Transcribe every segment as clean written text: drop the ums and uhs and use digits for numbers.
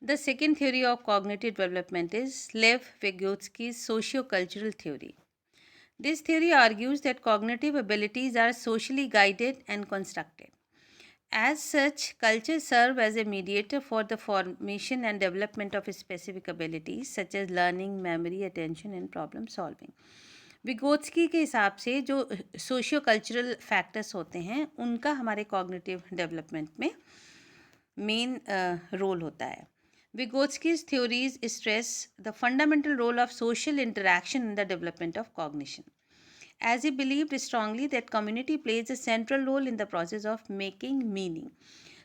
The second theory of cognitive development is Lev Vygotsky's socio-cultural theory. This theory argues that cognitive abilities are socially guided and constructed. As such, culture serves as a mediator for the formation and development of specific abilities such as learning, memory, attention and problem solving. विगोत्स्की के हिसाब से जो socio cultural factors होते हैं उनका हमारे cognitive development में main role होता है. Vygotsky's theories stress the fundamental role of social interaction in the development of cognition, as he believed strongly that community plays a central role in the process of making meaning.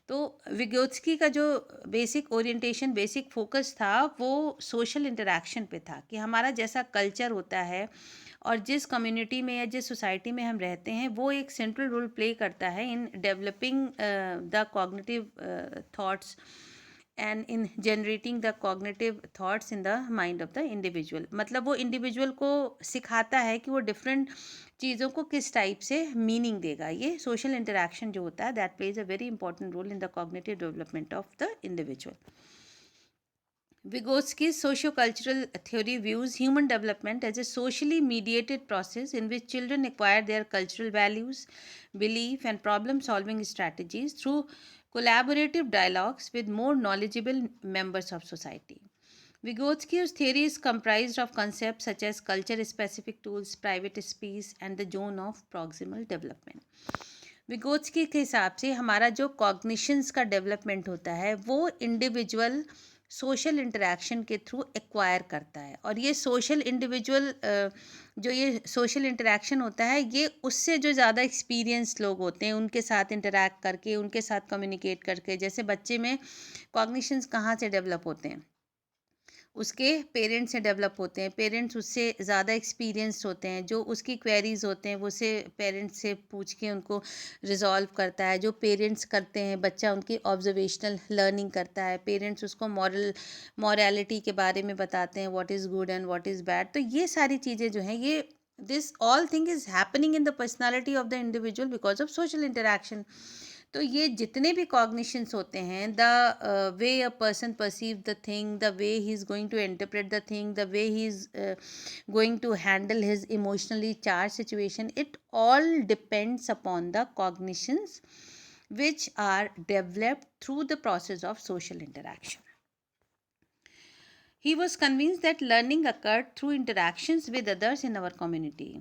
तो विगोत्स्की का जो basic orientation basic focus था वो social interaction पे था कि हमारा जैसा कल्चर होता है और जिस कम्युनिटी में या जिस सोसाइटी में हम रहते हैं वो एक सेंट्रल रोल प्ले करता है in developing the cognitive thoughts and in generating the cognitive thoughts in the mind of the individual. मतलब वो इंडिविजुअल को सिखाता है कि वो डिफरेंट चीज़ों को किस टाइप से मीनिंग देगा. ये सोशल इंटरैक्शन जो होता है that plays a very important role in the cognitive development of the individual. Vygotsky's socio-cultural theory views human development as a socially mediated process in which children acquire their cultural values, belief, and problem-solving strategies through collaborative dialogues with more knowledgeable members of society. Vygotsky's theory is comprised of concepts such as culture-specific tools, private space, and the zone of proximal development. विगोत्स्की के हिसाब से हमारा जो cognitions का development होता है वो individual social interaction के थ्रू एक्वायर करता है. और ये सोशल इंडिविजुअल जो ये सोशल इंटरेक्शन होता है ये उससे जो ज़्यादा एक्सपीरियंस लोग होते हैं उनके साथ इंटरेक्ट करके उनके साथ कम्युनिकेट करके. जैसे बच्चे में कॉग्निशंस कहाँ से डेवलप होते हैं, उसके पेरेंट्स से डेवलप होते हैं. पेरेंट्स उससे ज़्यादा एक्सपीरियंस्ड होते हैं. जो उसकी क्वेरीज होते हैं वो उसे पेरेंट्स से पूछ के उनको रिजॉल्व करता है. जो पेरेंट्स करते हैं बच्चा उनकी ऑब्जर्वेशनल लर्निंग करता है. पेरेंट्स उसको मॉरलिटी के बारे में बताते हैं, what is good and what is bad. तो ये सारी चीज़ें जो हैं ये this all thing is happening in the personality of the individual because of social interaction. तो ये जितने भी कॉग्निशंस होते हैं the way a person perceive the thing, the way he is going to interpret the thing, the way he is going to handle his emotionally charge situation, it all depends upon the cognitions which are developed through the process of social interaction. He was convinced that learning occurred through interactions with others in our community.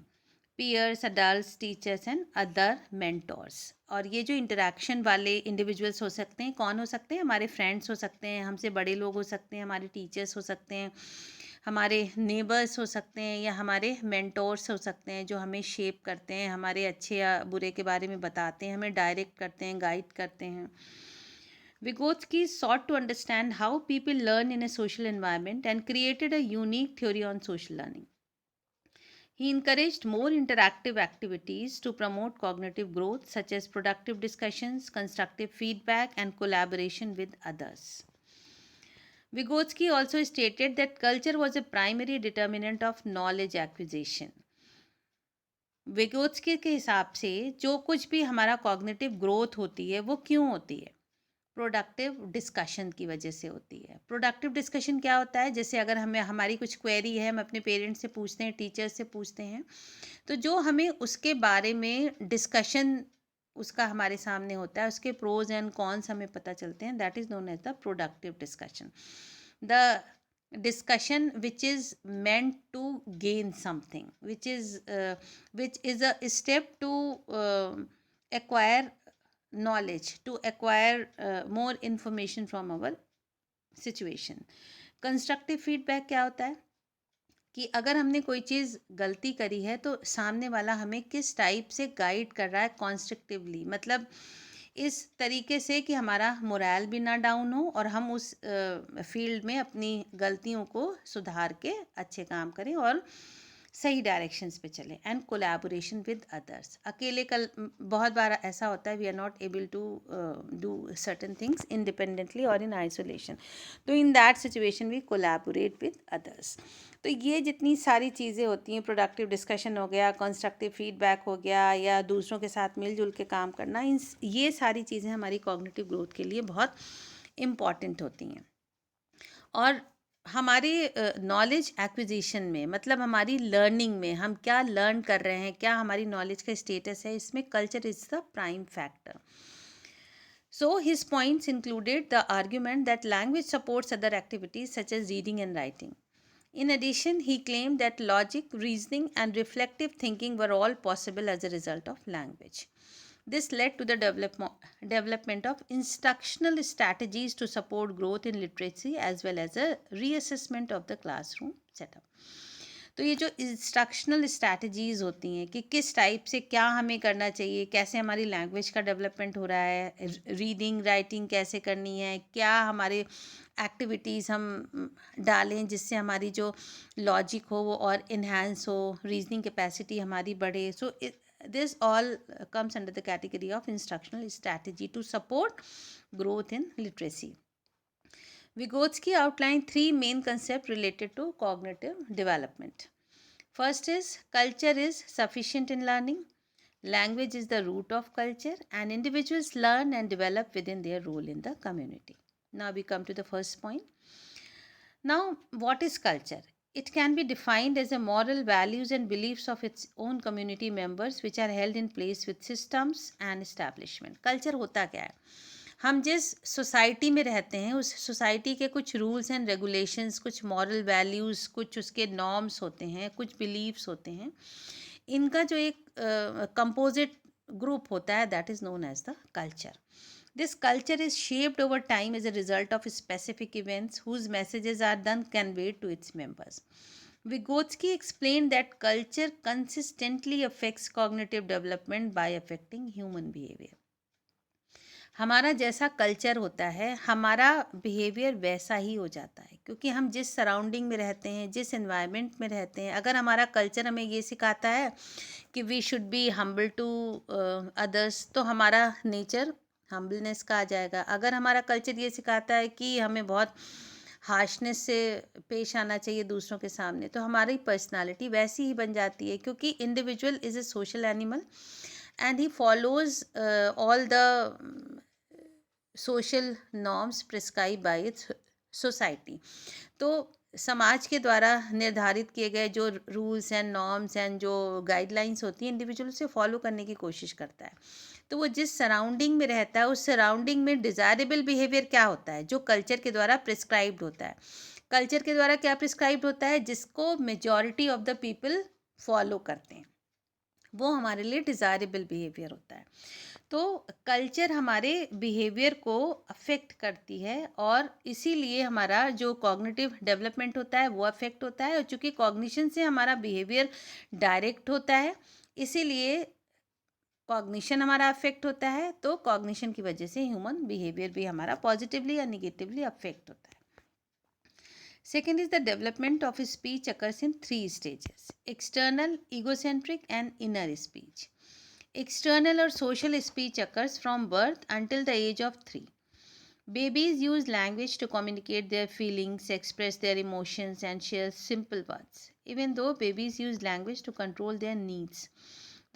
Peers, adult, teachers and other mentors. और ये जो interaction वाले individuals हो सकते हैं कौन हो सकते हैं, हमारे फ्रेंड्स हो सकते हैं, हमसे बड़े लोग हो सकते हैं, हमारे टीचर्स हो सकते हैं, हमारे नेबर्स हो सकते हैं या हमारे मेंटोर्स हो सकते हैं जो हमें शेप करते हैं, हमारे अच्छे या बुरे के बारे में बताते हैं, हमें डायरेक्ट करते हैं, गाइड करते हैं. Vygotsky sought to understand how people learn in a social environment and created a unique theory on social learning. He encouraged more interactive activities to promote cognitive growth, such as productive discussions, constructive feedback, and collaboration with others. Vygotsky also stated that culture was a primary determinant of knowledge acquisition. विगोत्स्की के हिसाब से जो कुछ भी हमारा cognitive growth होती है वो क्यों होती है, प्रोडक्टिव डिस्कशन की वजह से होती है. प्रोडक्टिव डिस्कशन क्या होता है, जैसे अगर हमें हमारी कुछ क्वेरी है हम अपने पेरेंट्स से पूछते हैं, टीचर्स से पूछते हैं, तो जो हमें उसके बारे में डिस्कशन उसका हमारे सामने होता है, उसके प्रोज एंड कॉन्स हमें पता चलते हैं, that is known as the productive discussion. The discussion which is meant to gain something, which is a step to acquire knowledge, to acquire more information from our situation. Constructive feedback क्या होता है कि अगर हमने कोई चीज़ गलती करी है तो सामने वाला हमें किस टाइप से गाइड कर रहा है कॉन्स्ट्रक्टिवली, मतलब इस तरीके से कि हमारा मोरल भी ना डाउन हो और हम उस फील्ड में अपनी गलतियों को सुधार के अच्छे काम करें और सही डायरेक्शंस पे चलें. And collaboration with others. अकेले कल बहुत बार ऐसा होता है we are not able to do certain things independently और इन आइसोलेशन, तो in that situation we collaborate with others. तो ये जितनी सारी चीज़ें होती हैं, प्रोडक्टिव डिस्कशन हो गया, कंस्ट्रक्टिव फीडबैक हो गया, या दूसरों के साथ मिलजुल के काम करना, ये सारी चीज़ें हमारी कॉग्निटिव ग्रोथ के लिए बहुत इम्पॉर्टेंट होती हैं. और हमारी नॉलेज एक्विजिशन में, मतलब हमारी लर्निंग में, हम क्या लर्न कर रहे हैं, क्या हमारी नॉलेज का स्टेटस है, इसमें culture is the prime factor. So his points included the argument that language supports other activities such as reading and writing. In addition, he claimed that logic, reasoning, and reflective thinking were all possible as a result of language. This led to the development of instructional strategies to support growth in literacy as well as a reassessment of the classroom setup. तो ये जो instructional strategies होती हैं कि किस type से क्या हमें करना चाहिए, कैसे हमारी लैंग्वेज का डेवलपमेंट हो रहा है, रीडिंग राइटिंग कैसे करनी है, क्या हमारे एक्टिविटीज़ हम डालें जिससे हमारी जो लॉजिक हो वो और इन्हांस हो, रीजनिंग कैपेसिटी हमारी बढ़े. सो this all comes under the category of instructional strategy to support growth in literacy. Vygotsky outlined three main concepts related to cognitive development. First is culture is sufficient in learning. Language is the root of culture, and individuals learn and develop within their role in the community. Now we come to the first point. Now, what is culture? It can be defined as the moral values and beliefs of its own community members which are held in place with systems and establishment. Culture होता क्या है? हम जिस society में रहते हैं उस society के कुछ रूल्स एंड रेगुलेशंस, कुछ मॉरल वैल्यूज़, कुछ उसके नॉर्म्स होते हैं, कुछ बिलीव्स होते हैं. इनका जो एक कंपोजिट ग्रुप होता है, that is known as the culture. This culture is shaped over time as a result of specific events whose messages are then conveyed to its members. Vygotsky explained that culture consistently affects cognitive development by affecting human behavior. हमारा जैसा culture होता है हमारा behaviour वैसा ही हो जाता है, क्योंकि हम जिस सराउंडिंग में रहते हैं, जिस एनवायरनमेंट में रहते हैं. अगर हमारा कल्चर हमें ये सिखाता है कि we should be humble to others, तो हमारा नेचर हम्बलनेस का आ जाएगा. अगर हमारा कल्चर ये सिखाता है कि हमें बहुत हार्शनेस से पेश आना चाहिए दूसरों के सामने, तो हमारी पर्सनालिटी वैसी ही बन जाती है, क्योंकि individual is a social animal and he follows all the social norms prescribed by its society. तो समाज के द्वारा निर्धारित किए गए जो रूल्स एंड नॉर्म्स एंड जो गाइडलाइंस होती हैं इंडिविजुअल उसे फॉलो करने की कोशिश करता है. तो वो जिस सराउंडिंग में रहता है उस सराउंडिंग में डिज़ायरेबल बिहेवियर क्या होता है जो कल्चर के द्वारा प्रिस्क्राइब्ड होता है. कल्चर के द्वारा क्या प्रिस्क्राइब्ड होता है? जिसको majority of the people follow करते हैं, वो हमारे लिए डिज़ायरेबल बिहेवियर होता है. तो कल्चर हमारे बिहेवियर को अफेक्ट करती है और इसीलिए हमारा जो कॉग्निटिव डेवलपमेंट होता है वो अफेक्ट होता है. और चूँकि कॉग्निशन से हमारा बिहेवियर डायरेक्ट होता है, इसीलिए कॉग्निशन हमारा अफेक्ट होता है. तो कॉग्निशन की वजह से ह्यूमन बिहेवियर भी हमारा पॉजिटिवली या निगेटिवली अफेक्ट होता है. Second is the development of speech occurs in three stages: external, egocentric, and inner speech. External or social speech occurs from birth until the age of 3. Babies use language to communicate their feelings, express their emotions, and share simple words. Even though babies use language to control their needs,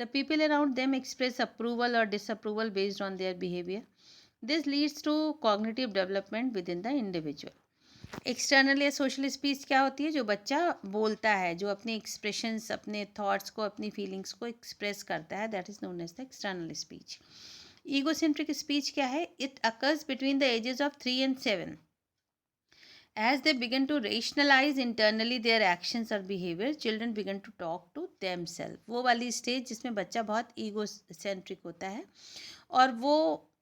the people around them express approval or disapproval based on their behavior. This leads to cognitive development within the individual. External या social speech क्या होती है? जो बच्चा बोलता है, जो अपने एक्सप्रेशंस, अपने थॉट्स को, अपनी फीलिंग्स को एक्सप्रेस करता है, that is known as the external speech. Egocentric speech क्या है? It occurs between the ages of 3 and 7. As they begin to rationalize internally their actions or behavior, children begin to talk to themselves. वो वाली stage जिसमें बच्चा बहुत egocentric होता है और वो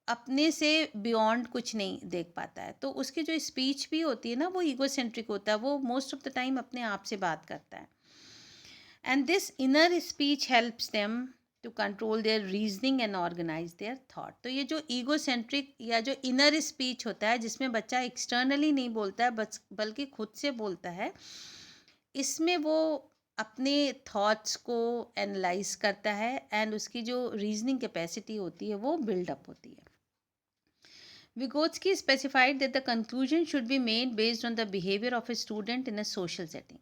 अपने से बियॉन्ड कुछ नहीं देख पाता है, तो उसकी जो स्पीच भी होती है ना वो ईगोसेंट्रिक होता है. वो मोस्ट ऑफ द टाइम अपने आप से बात करता है. And this inner speech helps them to control their reasoning and organise their thought. तो ये जो ईगोसेंट्रिक या जो इनर स्पीच होता है जिसमें बच्चा एक्सटर्नली नहीं बोलता है बल्कि खुद से बोलता है, इसमें वो अपने थॉट्स को एनालाइज करता है एंड उसकी जो रीजनिंग कैपेसिटी होती है वो बिल्डअप होती है. Vygotsky specified that the conclusion should be made based on the behavior of a student in a social setting.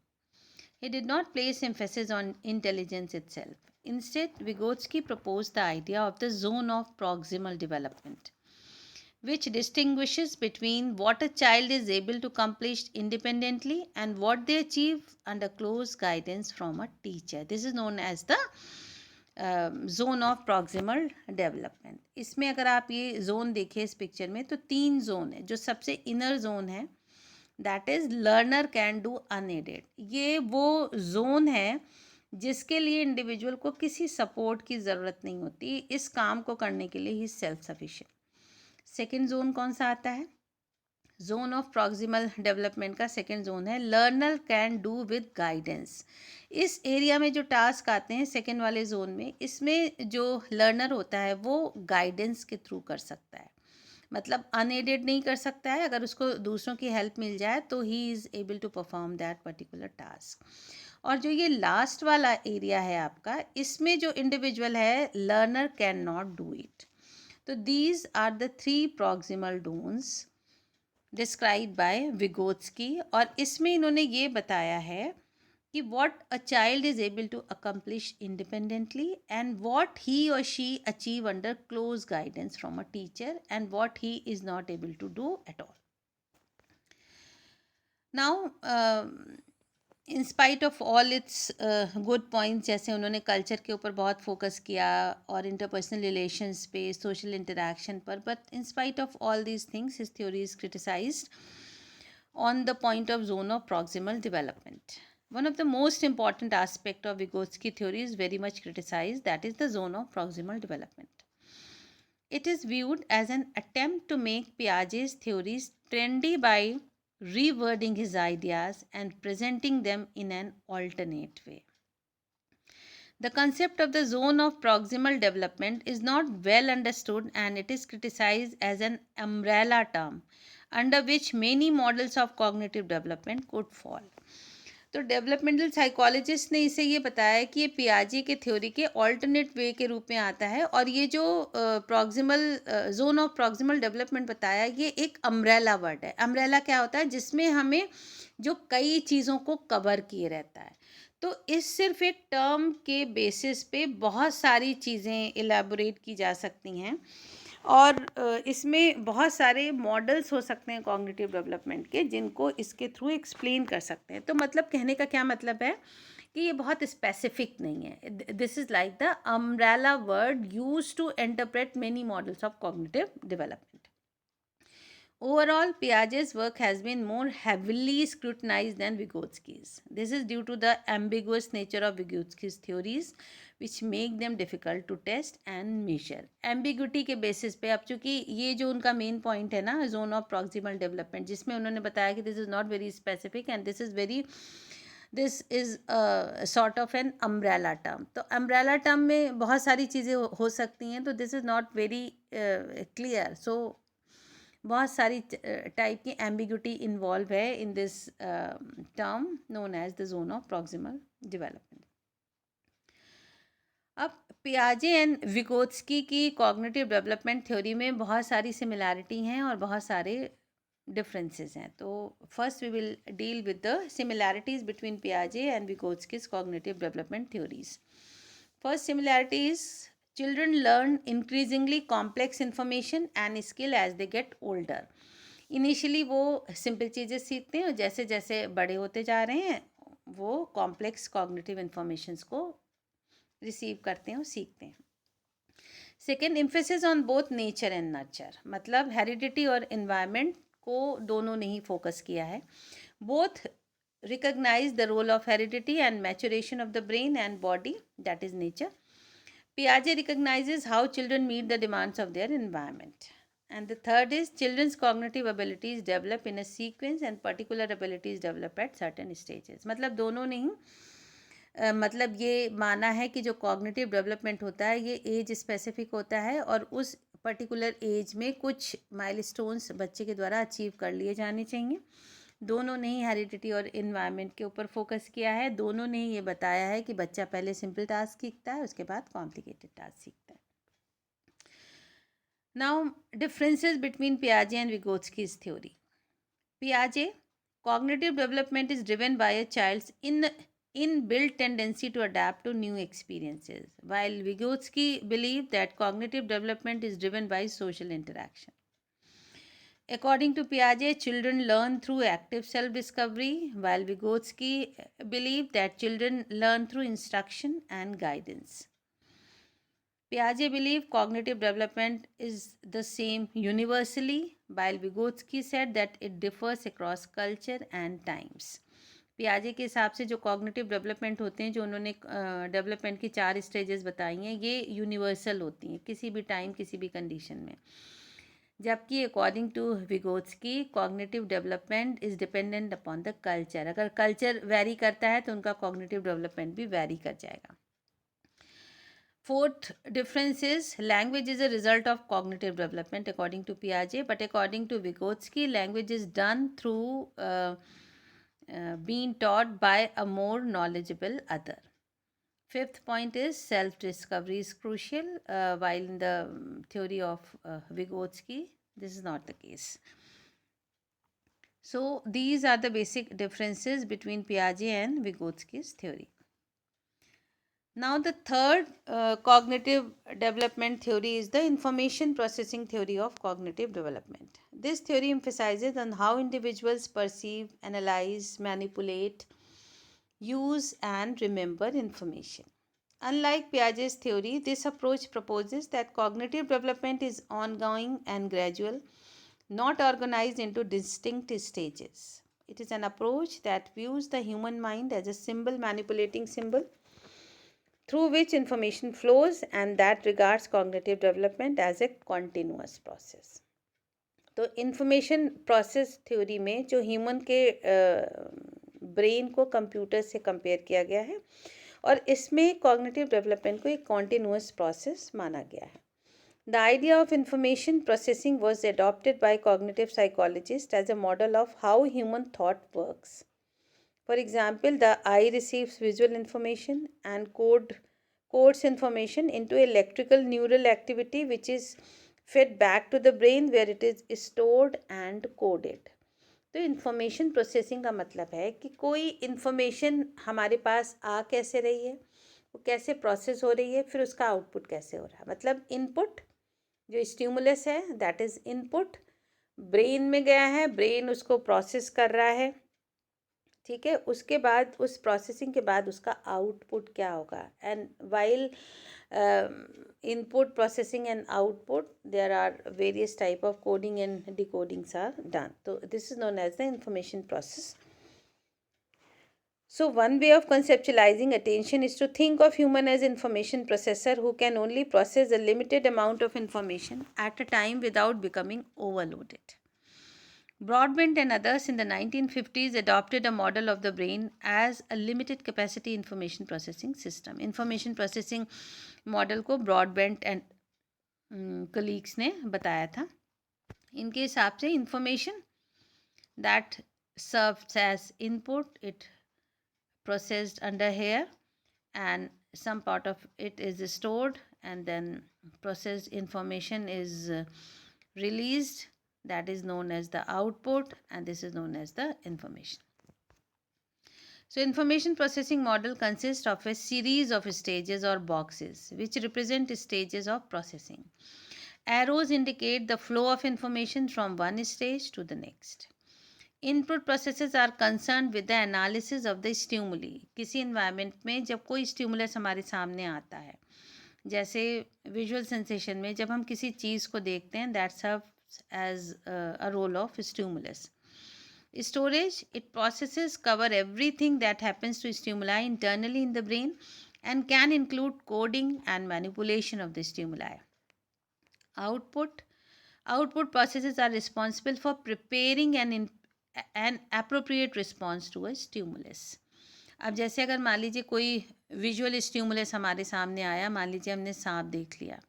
He did not place emphasis on intelligence itself. Instead, Vygotsky proposed the idea of the zone of proximal development. which distinguishes between what a child is able to accomplish independently and what they achieve under close guidance from a teacher. This is known as the zone of proximal development. इसमें अगर आप ये zone देखें इस picture में तो 3 zone है. जो सबसे इनर जोन है that is learner can do unaided. ये वो जोन है जिसके लिए इंडिविजुअल को किसी सपोर्ट की ज़रूरत नहीं होती. इस काम को करने के लिए ही सेल्फ सफिशिएंट. सेकेंड जोन कौन सा आता है? जोन ऑफ प्रॉक्सिमल डेवलपमेंट का सेकेंड जोन है learner can do with guidance. इस एरिया में जो टास्क आते हैं सेकेंड वाले जोन में, इसमें जो लर्नर होता है वो गाइडेंस के थ्रू कर सकता है. मतलब अनएडेड नहीं कर सकता है. अगर उसको दूसरों की हेल्प मिल जाए तो he is able to perform that particular task. और जो ये लास्ट वाला एरिया है आपका, इसमें जो इंडिविजुअल है learner can not do it. तो these are the 3 proximal zones describe by Vygotsky. और इसमें इन्होंने ये बताया है कि what a child is able to accomplish independently and what he or she achieve under close guidance from a teacher and what he is not able to do at all. Now, in spite of all its good points, जैसे उन्होंने culture के ऊपर बहुत focus किया और interpersonal relations पे, social interaction पर, but in spite of all these things his theory is criticised on the point of zone of proximal development. One of the most important aspect of Vygotsky theory is very much criticized, that is the zone of proximal development. It is viewed as an attempt to make Piaget's theories trendy by rewording his ideas and presenting them in an alternate way. The concept of the zone of proximal development is not well understood and it is criticized as an umbrella term under which many models of cognitive development could fall. तो developmental psychologist ने इसे ये बताया कि ये पियाजे के theory के alternate way के रूप में आता है. और ये जो proximal zone of proximal development बताया, ये एक अम्ब्रेला वर्ड है. अम्ब्रेला क्या होता है? जिसमें हमें जो कई चीज़ों को कवर किए रहता है. तो इस सिर्फ एक टर्म के बेसिस पे बहुत सारी चीज़ें इलेबोरेट की जा सकती हैं और इसमें बहुत सारे मॉडल्स हो सकते हैं कॉग्निटिव डेवलपमेंट के, जिनको इसके थ्रू एक्सप्लेन कर सकते हैं. तो मतलब कहने का क्या मतलब है कि ये बहुत स्पेसिफिक नहीं है. This is like the umbrella word used to interpret many models of cognitive development. Overall, Piaget's work has been more heavily scrutinized than Vygotsky's. This is due to the ambiguous nature of Vygotsky's theories, which make them difficult to test and measure. Ambiguity के basis पे, अब चूंकि ये जो उनका main point है ना, zone of proximal development, जिसमें उन्होंने बताया कि this is not very specific and this is a sort of an umbrella term. तो umbrella term में बहुत सारी चीज़ें हो सकती हैं, तो this is not very clear. So बहुत सारी टाइप की एम्बिग्यूटी इन्वॉल्व है in this term known as the zone of proximal development. अब पियाजे एंड विगोत्स्की की कॉग्निटिव डेवलपमेंट थ्योरी में बहुत सारी सिमिलैरिटी हैं और बहुत सारे डिफरेंसेस हैं. तो first we will deal with the similarities between पियाजे and Vygotsky's cognitive development theories. First similarity is children learn increasingly complex information and skill as they get older. Initially वो सिंपल चीज़ें सीखते हैं और जैसे जैसे बड़े होते जा रहे हैं वो कॉम्प्लेक्स कॉग्निटिव इंफॉर्मेशंस को रिसीव करते हैं और सीखते हैं. Second, emphasis on both nature and nurture. मतलब हेरिडिटी और इन्वायरमेंट को दोनों ने ही फोकस किया है. Both recognize the role of heredity and maturation of the brain and body, that is nature. Piaget recognizes how children meet the demands of their environment. And the third is children's cognitive abilities develop in a sequence and particular abilities develop at certain stages. मतलब दोनों ने ही मतलब ये माना है कि जो cognitive development होता है ये एज स्पेसिफिक होता है और उस पर्टिकुलर एज में कुछ माइलस्टोन्स बच्चे के द्वारा अचीव कर लिए जाने चाहिए. दोनों ने ही हेरिडिटी और इन्वायरमेंट के ऊपर फोकस किया है. दोनों ने ही ये बताया है कि बच्चा पहले सिंपल टास्क सीखता है, उसके बाद कॉम्प्लिकेटेड टास्क सीखता है. नाउ डिफरेंसेस बिटवीन पियाजे एंड विगोत्स्कीज थ्योरी. पियाजे, cognitive development is driven by a child's inbuilt tendency to adapt to new experiences, while Vygotsky believed that cognitive development is driven by social interaction. According to Piaget, children learn through active self-discovery, while Vygotsky believed that children learn through instruction and guidance. Piaget believed cognitive development is the same universally, while Vygotsky said that it differs across culture and times. पियाजे के हिसाब से जो cognitive development होते हैं, जो उन्होंने development की 4 stages बताई हैं, ये यूनिवर्सल होती हैं किसी भी टाइम किसी भी कंडीशन में, जबकि according to Vygotsky cognitive development is dependent upon the culture. अगर कल्चर वेरी करता है तो उनका कॉग्निटिव डेवलपमेंट भी वेरी कर जाएगा. Fourth difference is language is a result of cognitive development according to Piaget, but according to Vygotsky, language is done through being taught by a more knowledgeable other. Fifth point is self-discovery is crucial, while in the theory of Vygotsky, this is not the case. So these are the basic differences between Piaget and Vygotsky's theory. Now the third cognitive development theory is the information processing theory of cognitive development. This theory emphasizes on how individuals perceive, analyze, manipulate, use and remember information. Unlike Piaget's theory, this approach proposes that cognitive development is ongoing and gradual, not organized into distinct stages. It is an approach that views the human mind as a symbol manipulating symbol through which information flows, and that regards cognitive development as a continuous process. तो information process theory में जो human के brain को computer से compare किया गया है, और इसमें कॉग्निटिव डेवलपमेंट को एक कॉन्टिन्यूअस प्रोसेस माना गया है. The idea of information processing was adopted by cognitive psychologists as a model of how human thought works. For example, the eye receives visual information and codes information into electrical neural activity which is fed back to the brain where it is stored and coded. तो information processing का मतलब है कि कोई information हमारे पास आ कैसे रही है, वो कैसे प्रोसेस हो रही है, फिर उसका आउटपुट कैसे हो रहा है. मतलब इनपुट जो स्टिमुलस है दैट इज़ इनपुट, ब्रेन में गया है, ब्रेन उसको प्रोसेस कर रहा है, ठीक है. उसके बाद उस प्रोसेसिंग के बाद उसका आउटपुट क्या होगा. And while input processing and output there are various type of coding and decodings are done. तो this is known as the information process. So one way of conceptualizing attention is to think of human as information processor who can only process a limited amount of information at a time without becoming overloaded. Broadbent and others in the 1950s adopted a model of the brain as a limited capacity information processing system. Information processing model को Broadbent and colleagues ने बताया था. इनके हिसाब से information that serves as input, it processed under here, and some part of it is stored, and then processed information is released. That is known as the output, and this is known as the information. So information processing model consists of a series of stages or boxes which represent stages of processing. Arrows indicate the flow of information from one stage to the next. Input processes are concerned with the analysis of the stimuli. किसी environment में जब कोई stimulus हमारे सामने आता है, जैसे visual sensation में जब हम किसी चीज़ को देखते हैं, that serves as a role of stimulus. Storage, it processes cover everything that happens to stimuli internally in the brain and can include coding and manipulation of the stimuli. Output processes are responsible for preparing an appropriate response to a stimulus. अब जैसे अगर मान लीजिए कोई visual stimulus हमारे सामने आया, मान लीजिए हमने सांप देख लिया,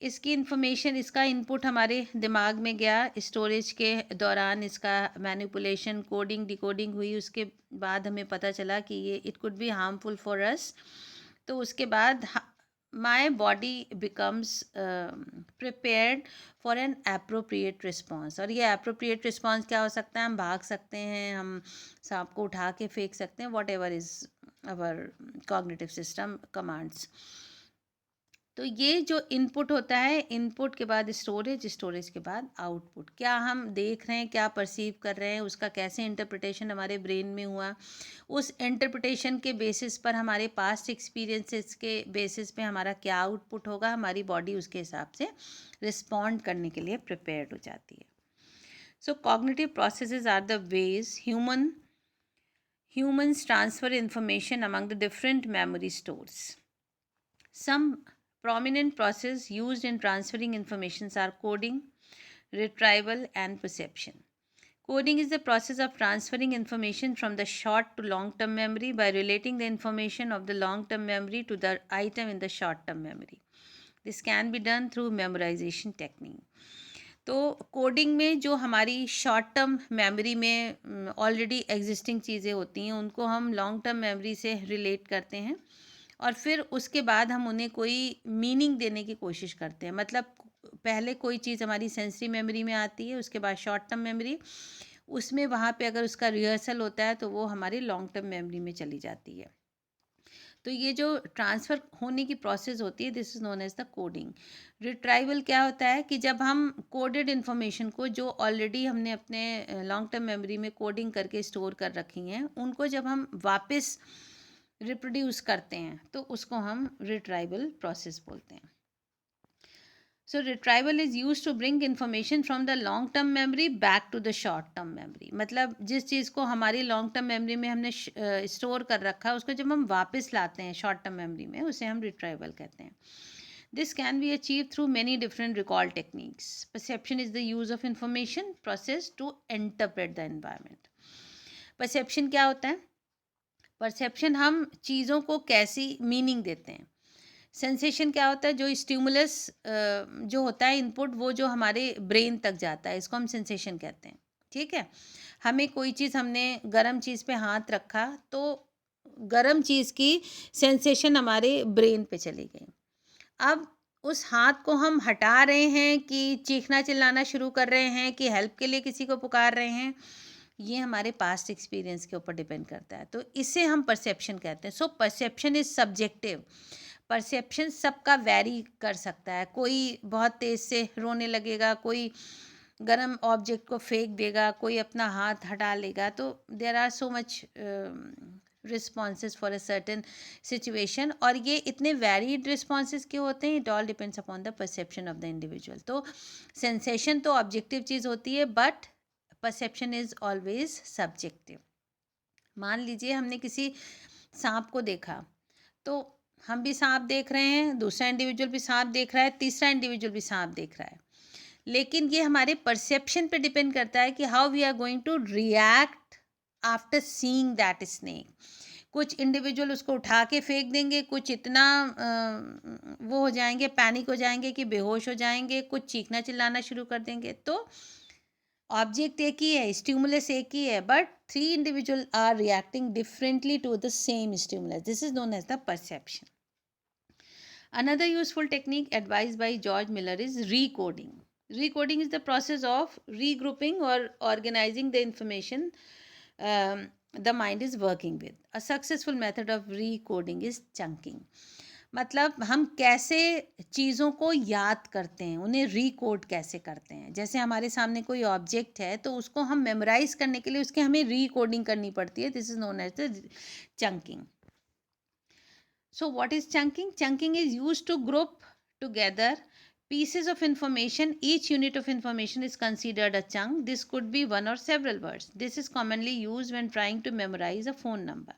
इसकी इन्फॉर्मेशन, इसका इनपुट हमारे दिमाग में गया, स्टोरेज के दौरान इसका मैनिपुलेशन, कोडिंग, डिकोडिंग हुई, उसके बाद हमें पता चला कि ये it could be harmful for us. तो उसके बाद my body becomes prepared for an appropriate response. और ये अप्रोप्रिएट रिस्पॉन्स क्या हो सकता है? हम भाग सकते हैं, हम सांप को उठा के फेंक सकते हैं, whatever is our cognitive system commands. तो ये जो इनपुट होता है, इनपुट के बाद स्टोरेज, स्टोरेज के बाद आउटपुट, क्या हम देख रहे हैं, क्या परसीव कर रहे हैं, उसका कैसे इंटरप्रिटेशन हमारे ब्रेन में हुआ, उस इंटरप्रिटेशन के बेसिस पर हमारे पास्ट एक्सपीरियंसेस के बेसिस पे हमारा क्या आउटपुट होगा, हमारी बॉडी उसके हिसाब से रिस्पॉन्ड करने के लिए प्रिपेयर्ड हो जाती है. So cognitive processes are the ways humans transfer information among the different memory stores. Some prominent processes used in transferring information are coding, retrieval, and perception. Coding is the process of transferring information from the short to long-term memory by relating the information of the long-term memory to the item in the short-term memory. This can be done through memorization technique. तो coding में जो हमारी short term memory में already existing चीज़ें होती हैं उनको हम लॉन्ग टर्म मेमोरी से रिलेट करते हैं और फिर उसके बाद हम उन्हें कोई मीनिंग देने की कोशिश करते हैं. मतलब पहले कोई चीज़ हमारी सेंसरी मेमोरी में आती है, उसके बाद शॉर्ट टर्म मेमोरी, उसमें वहाँ पे अगर उसका रिहर्सल होता है तो वो हमारी लॉन्ग टर्म मेमोरी में चली जाती है. तो ये जो ट्रांसफ़र होने की प्रोसेस होती है, this is known as the coding. Retrieval क्या होता है कि जब हम कोडेड इन्फॉर्मेशन को, जो ऑलरेडी हमने अपने लॉन्ग टर्म मेमोरी में कोडिंग करके स्टोर कर रखी हैं, उनको जब हम वापस रिप्रोड्यूस करते हैं तो उसको हम रिट्राइवल प्रोसेस बोलते हैं. So retrieval is used to bring information from the long term memory back to the short term memory. मतलब जिस चीज़ को हमारी long term memory में हमने स्टोर कर रखा है उसको जब हम वापस लाते हैं short term memory में, उसे हम retrieval कहते हैं. This can be achieved through many different recall techniques. Perception is the use of information process to interpret the environment. Perception क्या होता है? Perception हम चीज़ों को कैसी मीनिंग देते हैं. सेंसेशन क्या होता है? जो स्टिमुलस जो होता है इनपुट, वो जो हमारे ब्रेन तक जाता है, इसको हम सेंसेशन कहते हैं. ठीक है, हमें कोई चीज़, हमने गरम चीज़ पे हाथ रखा तो गरम चीज़ की सेंसेशन हमारे ब्रेन पे चली गई. अब उस हाथ को हम हटा रहे हैं कि चीखना चिल्लाना शुरू कर रहे हैं कि हेल्प के लिए किसी को पुकार रहे हैं, ये हमारे पास्ट एक्सपीरियंस के ऊपर डिपेंड करता है. तो इसे हम परसेप्शन कहते हैं. So perception is subjective. Perception सबका वैरी कर सकता है. कोई बहुत तेज़ से रोने लगेगा, कोई गरम ऑब्जेक्ट को फेंक देगा, कोई अपना हाथ हटा लेगा. तो there are so much responses for a certain situation. और ये इतने वैरीड रिस्पॉन्सेज क्यों होते हैं? It all depends upon the perception of the individual. तो सेंसेशन तो ऑब्जेक्टिव चीज़ होती है, but perception is always subjective. मान लीजिए हमने किसी सांप को देखा, तो हम भी सांप देख रहे हैं, दूसरा इंडिविजुअल भी सांप देख रहा है, तीसरा इंडिविजुअल भी सांप देख रहा है, लेकिन ये हमारे परसेप्शन पे डिपेंड करता है कि how we are going to react after seeing that snake. कुछ इंडिविजुअल उसको उठा के फेंक देंगे, कुछ इतना वो हो जाएंगे, पैनिक हो जाएंगे कि बेहोश हो जाएंगे, कुछ चीखना चिल्लाना शुरू कर देंगे. तो ऑब्जेक्ट एक ही है, स्टिमुलस एक ही है, but three individual are reacting differently to the same stimulus. This is known as the perception. Another useful technique advised by George Miller is recoding. Recoding is the process of regrouping or organizing the information the mind is working with. A successful method of recoding is chunking. मतलब हम कैसे चीज़ों को याद करते हैं, उन्हें Recode कैसे करते हैं. जैसे हमारे सामने कोई ऑब्जेक्ट है तो उसको हम मेमोराइज करने के लिए उसके हमें रिकोडिंग करनी पड़ती है. This is known as the chunking. So what is chunking? Chunking is used to group together pieces of information. Each unit of information is considered a chunk. This could be one or several words. This is commonly used when trying to memorize a phone number.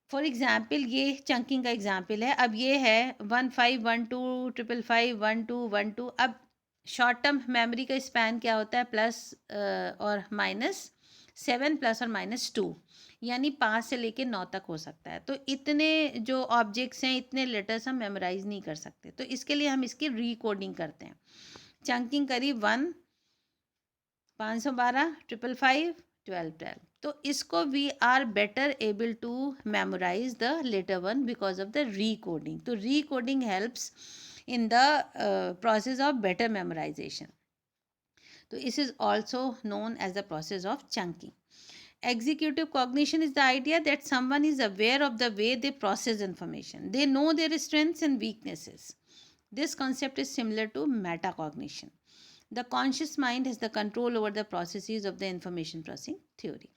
For example, ये chunking का example है. अब ये है 1512555121. अब short term memory का span क्या होता है? प्लस और माइनस 7 प्लस और माइनस 2, यानी 5 से लेके 9 तक हो सकता है. तो इतने जो ऑब्जेक्ट्स हैं, इतने लेटर्स हम मेमोराइज नहीं कर सकते. तो इसके लिए हम इसकी रीकोडिंग करते हैं. चंकिंग करी 1 512 555 12. तो इसको we are better able to memorize the latter one because of the recoding. तो recoding helps in the process of better memorization. So this is also known as the process of chunking. Executive cognition is the idea that someone is aware of the way they process information. They know their strengths and weaknesses. This concept is similar to metacognition. The conscious mind has the control over the processes of the information processing theory.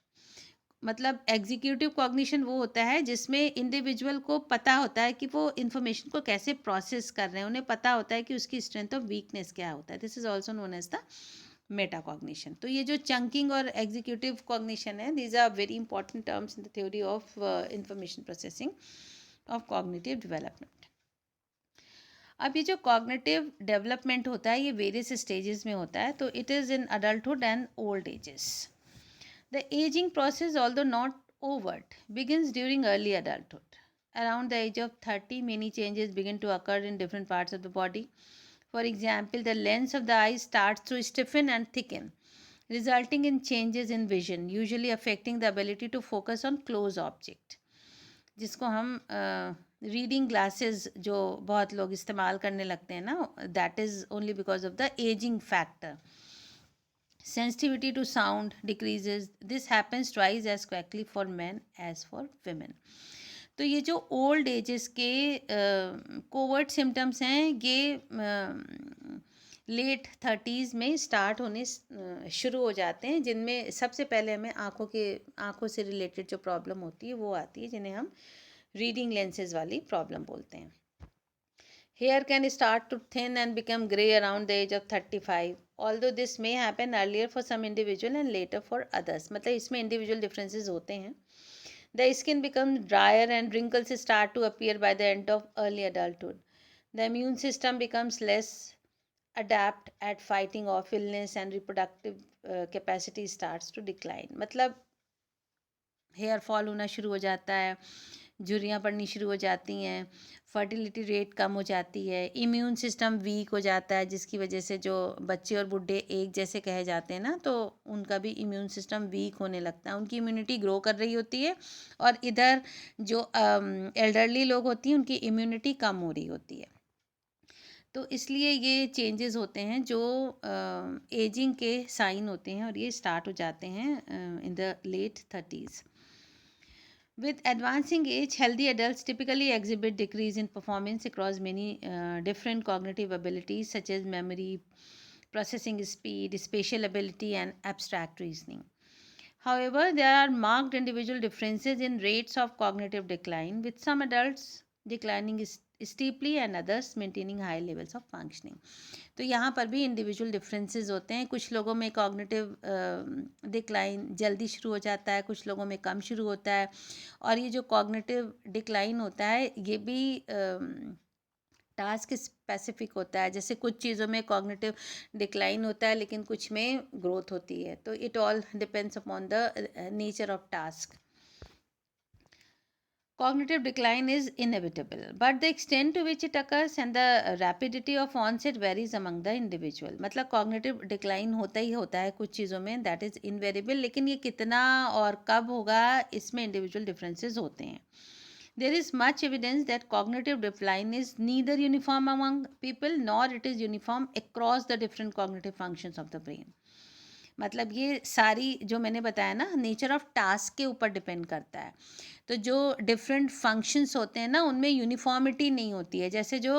मतलब executive cognition वो होता है जिसमें individual को पता होता है कि वो इन्फॉर्मेशन को कैसे प्रोसेस कर रहे हैं, उन्हें पता होता है कि उसकी स्ट्रेंथ और वीकनेस क्या होता है. This is also known as the meta cognition. तो ये जो चंकिंग और एग्जीक्यूटिव कॉग्निशन है, these are very important terms in the theory of information processing of cognitive development. अब ये जो कॉग्निटिव डेवलपमेंट होता है ये वेरियस स्टेजेस में होता है. तो it is in adulthood and old ages. The aging process, although not overt, begins during early adulthood. Around the age of 30, many changes begin to occur in different parts of the body. For example, the lens of the eye starts to stiffen and thicken, resulting in changes in vision, usually affecting the ability to focus on close object. जिसको हम reading glasses जो बहुत लोग इस्तेमाल करने लगते हैं ना, that is only because of the ageing factor. Sensitivity to sound decreases. This happens twice as quickly for men as for women. तो ये जो ओल्ड एजेस के कोवर्ट सिम्टम्स हैं ये लेट 30s में स्टार्ट होने शुरू हो जाते हैं, जिनमें सबसे पहले हमें आँखों से रिलेटेड जो प्रॉब्लम होती है वो आती है, जिन्हें हम रीडिंग लेंसेज वाली प्रॉब्लम बोलते हैं. Hair can start to thin and become grey around the age of 35. Although this may happen earlier for some individual and later for others. मतलब इसमें individual differences होते हैं. The skin becomes drier and wrinkles start to appear by the end of early adulthood. The immune system becomes less adept at fighting off illness and reproductive capacity starts to decline. मतलब hair fall होना शुरू हो जाता है, झुर्रियाँ पड़नी शुरू हो जाती हैं, फर्टिलिटी रेट कम हो जाती है, इम्यून सिस्टम वीक हो जाता है, जिसकी वजह से जो बच्चे और बूढ़े एक जैसे कहे जाते हैं ना, तो उनका भी इम्यून सिस्टम वीक होने लगता है. उनकी इम्यूनिटी ग्रो कर रही होती है और इधर जो एल्डरली लोग होती हैं उनकी इम्यूनिटी कम हो रही होती है. तो इसलिए ये चेंजेस होते हैं जो एजिंग के साइन होते हैं और ये स्टार्ट हो जाते हैं in the late 30s. With advancing age, healthy adults typically exhibit decrease in performance across many different cognitive abilities such as memory, processing speed, spatial ability, and abstract reasoning. However, there are marked individual differences in rates of cognitive decline, with some adults declining steeply and others maintaining high levels of functioning. तो यहाँ पर भी individual differences होते हैं. कुछ लोगों में cognitive decline जल्दी शुरू हो जाता है, कुछ लोगों में कम शुरू होता है. और ये जो कॉग्निटिव डिक्लाइन होता है ये भी टास्क स्पेसिफिक होता है. जैसे कुछ चीज़ों में कॉग्निटिव डिक्लाइन होता है लेकिन कुछ में ग्रोथ होती है. तो it all depends upon the nature of task. Cognitive decline is inevitable, but the extent to which it occurs and the rapidity of onset varies among the individual. मतलब cognitive decline होता ही होता है कुछ चीज़ों में, that is invariable, लेकिन ये कितना और कब होगा इसमें individual differences होते हैं. There is much evidence that cognitive decline is neither uniform among people nor it is uniform across the different cognitive functions of the brain. मतलब ये सारी जो मैंने बताया ना, नेचर ऑफ टास्क के ऊपर डिपेंड करता है. तो जो डिफरेंट फंक्शंस होते हैं ना उनमें यूनिफॉर्मिटी नहीं होती है. जैसे जो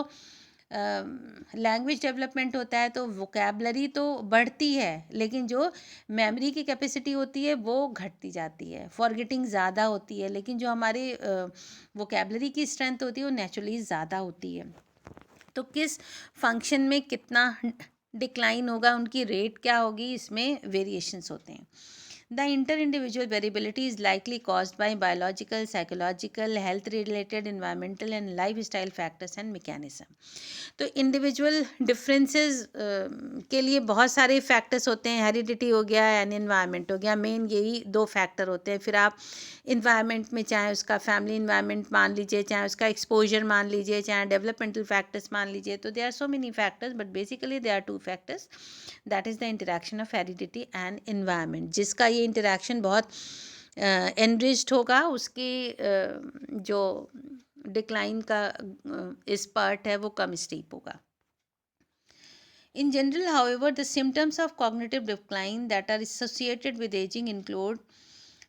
लैंग्वेज डेवलपमेंट होता है तो वोकेबलरी तो बढ़ती है लेकिन जो मेमोरी की कैपेसिटी होती है वो घटती जाती है. फॉरगेटिंग ज़्यादा होती है लेकिन जो हमारे वोकेबलरी की स्ट्रेंथ होती है वो नेचुरली ज़्यादा होती है. तो किस फंक्शन में कितना डिक्लाइन होगा, उनकी रेट क्या होगी, इसमें वेरिएशंस होते हैं. The inter-individual variability is likely caused by biological, psychological, health-related, environmental and lifestyle factors and mechanism. तो इंडिविजुअल डिफरेंसेस के लिए बहुत सारे फैक्टर्स होते हैं. हेरिडिटी हो गया एंड इन्वायरमेंट हो गया. मेन यही दो फैक्टर होते हैं. फिर आप इन्वायरमेंट में चाहे उसका फैमिली इन्वायरमेंट मान लीजिए, चाहे उसका एक्सपोजर मान लीजिए, चाहे डेवलपमेंटल फैक्टर्स मान लीजिए. तो they are so many factors but basically they are two factors. That is the interaction of heredity and environment. जिसका ये इंटरेक्शन बहुत एनरिच्ड होगा उसकी जो डिक्लाइन का इस पार्ट है वो कम स्टीप होगा. In general, however, the symptoms of cognitive decline that are associated with aging include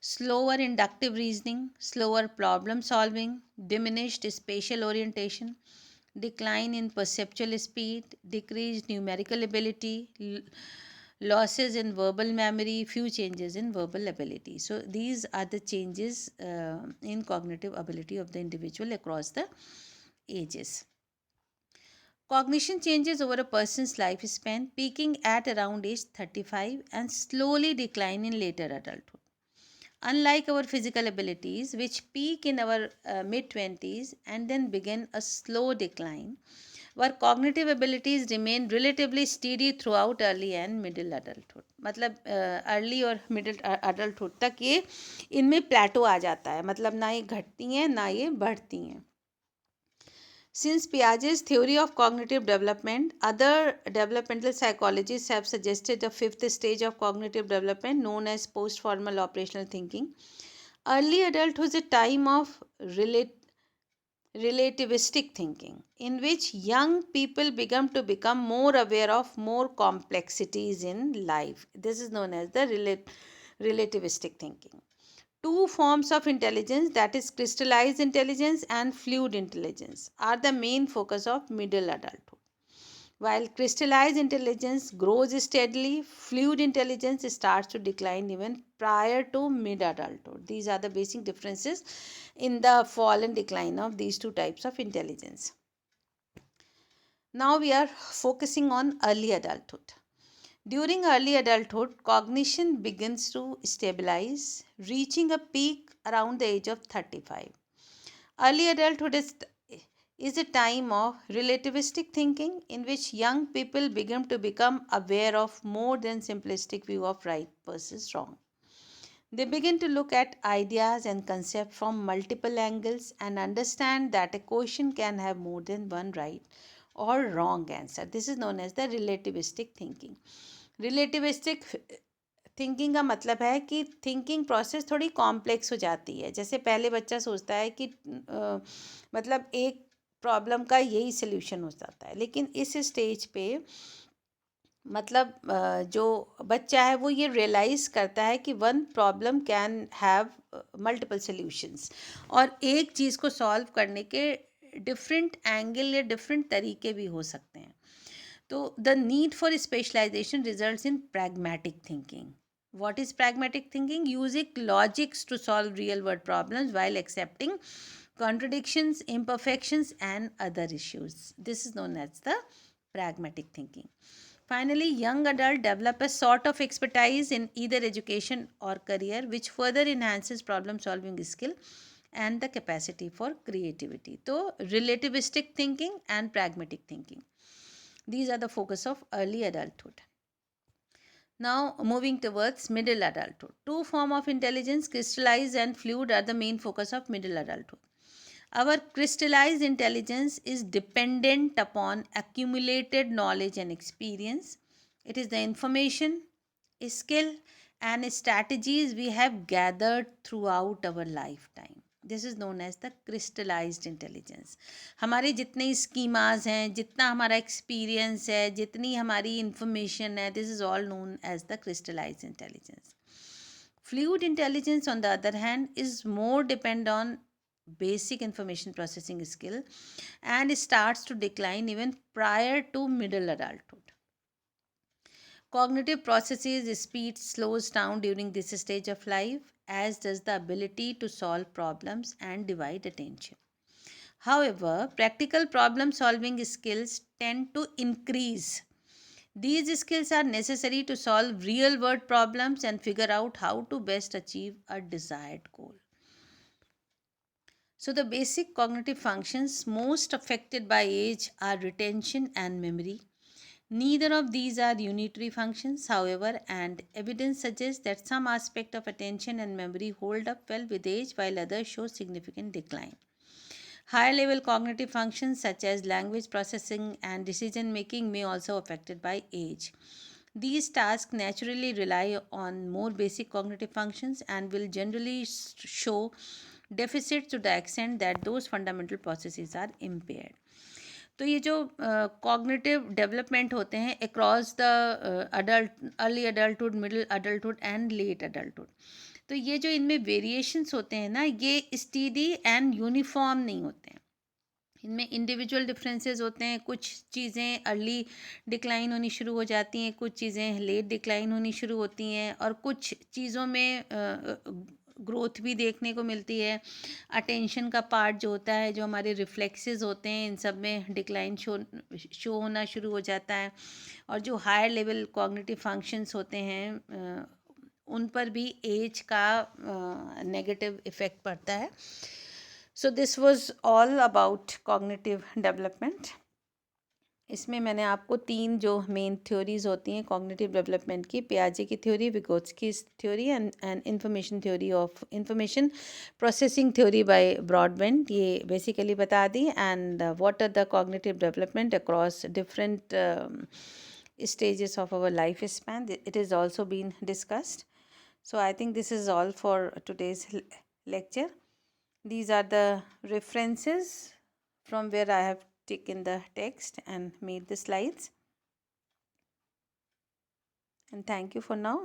slower inductive reasoning, slower problem solving, diminished spatial orientation, decline in perceptual speed, decreased numerical ability, losses in verbal memory, few changes in verbal ability. So these are the changes in cognitive ability of the individual across the ages. Cognition changes over a person's lifespan, peaking at around age 35 and slowly decline in later adulthood. Unlike our physical abilities, which peak in our mid 20s and then begin a slow decline, our cognitive abilities remain relatively steady throughout early and middle adulthood. मतलब early और middle adulthood तक ये इनमें प्लेटो आ जाता है, मतलब ना ये घटती हैं ना ये बढ़ती हैं. Since Piaget's theory of cognitive development, other developmental psychologists have suggested a fifth stage of cognitive development known as post-formal operational thinking. Early adulthood is a time of relativistic thinking, in which young people begin to become more aware of more complexities in life. This is known as the relativistic thinking. Two forms of intelligence, that is crystallized intelligence and fluid intelligence, are the main focus of middle adulthood. While crystallized intelligence grows steadily, fluid intelligence starts to decline even prior to mid adulthood. These are the basic differences in the fall and decline of these two types of intelligence. Now we are focusing on early adulthood. During early adulthood, cognition begins to stabilize, reaching a peak around the age of 35. Early adulthood is a time of relativistic thinking in which young people begin to become aware of more than simplistic view of right versus wrong. They begin to look at ideas and concepts from multiple angles and understand that a question can have more than one right or wrong answer. This is known as the relativistic thinking. Relativistic thinking का मतलब है कि thinking process थोड़ी complex हो जाती है. जैसे पहले बच्चा सोचता है कि मतलब एक प्रॉब्लम का यही सल्यूशन हो जाता है, लेकिन इस स्टेज पे मतलब जो बच्चा है वो ये रियलाइज़ करता है कि one problem can have multiple solutions, और एक चीज़ को सॉल्व करने के डिफरेंट एंगल या डिफरेंट तरीके भी हो सकते हैं. So, the need for specialization results in pragmatic thinking. What is pragmatic thinking? Using logics to solve real world problems while accepting contradictions, imperfections, and other issues. This is known as the pragmatic thinking. Finally, young adults develop a sort of expertise in either education or career, which further enhances problem solving skill and the capacity for creativity. So, relativistic thinking and pragmatic thinking. These are the focus of early adulthood. Now moving towards middle adulthood. Two forms of intelligence, crystallized and fluid, are the main focus of middle adulthood. Our crystallized intelligence is dependent upon accumulated knowledge and experience. It is the information, skill, and strategies we have gathered throughout our lifetime. This is known as the crystallised intelligence. हमारे जितने schemas हैं, जितना हमारा experience है, जितनी हमारी information है, this is all known as the crystallised intelligence. Fluid intelligence, on the other hand, is more dependent on basic information processing skill and starts to decline even prior to middle adulthood. Cognitive processes speed slows down during this stage of life, as does the ability to solve problems and divide attention. However, practical problem solving skills tend to increase. These skills are necessary to solve real world problems and figure out how to best achieve a desired goal. So, the basic cognitive functions most affected by age are retention and memory. Neither of these are unitary functions, however, and evidence suggests that some aspect of attention and memory hold up well with age while others show significant decline. Higher level cognitive functions such as language processing and decision making may also be affected by age. These tasks naturally rely on more basic cognitive functions and will generally show deficits to the extent that those fundamental processes are impaired. तो ये जो cognitive development होते हैं across the adult, early adulthood, middle adulthood and let adulthood, तो ये जो इनमें variations होते हैं ना, ये स्टीडी एंड यूनिफॉर्म नहीं होते हैं। इनमें इंडिविजुअल डिफरेंसेस होते हैं। कुछ चीज़ें अर्ली डिक्लाइन होनी शुरू हो जाती हैं, कुछ चीज़ें लेट डिक्लाइन होनी शुरू होती हैं, और कुछ चीज़ों में ग्रोथ भी देखने को मिलती है। अटेंशन का पार्ट जो होता है, जो हमारे रिफ्लेक्सेस होते हैं, इन सब में डिक्लाइन शो होना शुरू हो जाता है। और जो हायर लेवल कॉग्निटिव फंक्शंस होते हैं, उन पर भी एज का नेगेटिव इफ़ेक्ट पड़ता है। So this was all about cognitive development. इसमें मैंने आपको 3 जो मेन थ्योरीज होती हैं कॉग्निटिव डेवलपमेंट की, पियाजे की थ्योरी, विगोत्स्की's theory and information theory of information processing theory by Broadbent, ये बेसिकली बता दी। And what are the cognitive development across different stages of our lifespan, it is also been discussed. So I think this is all for today's lecture. These are the references from where I have taken the text and made the slides. And thank you for now.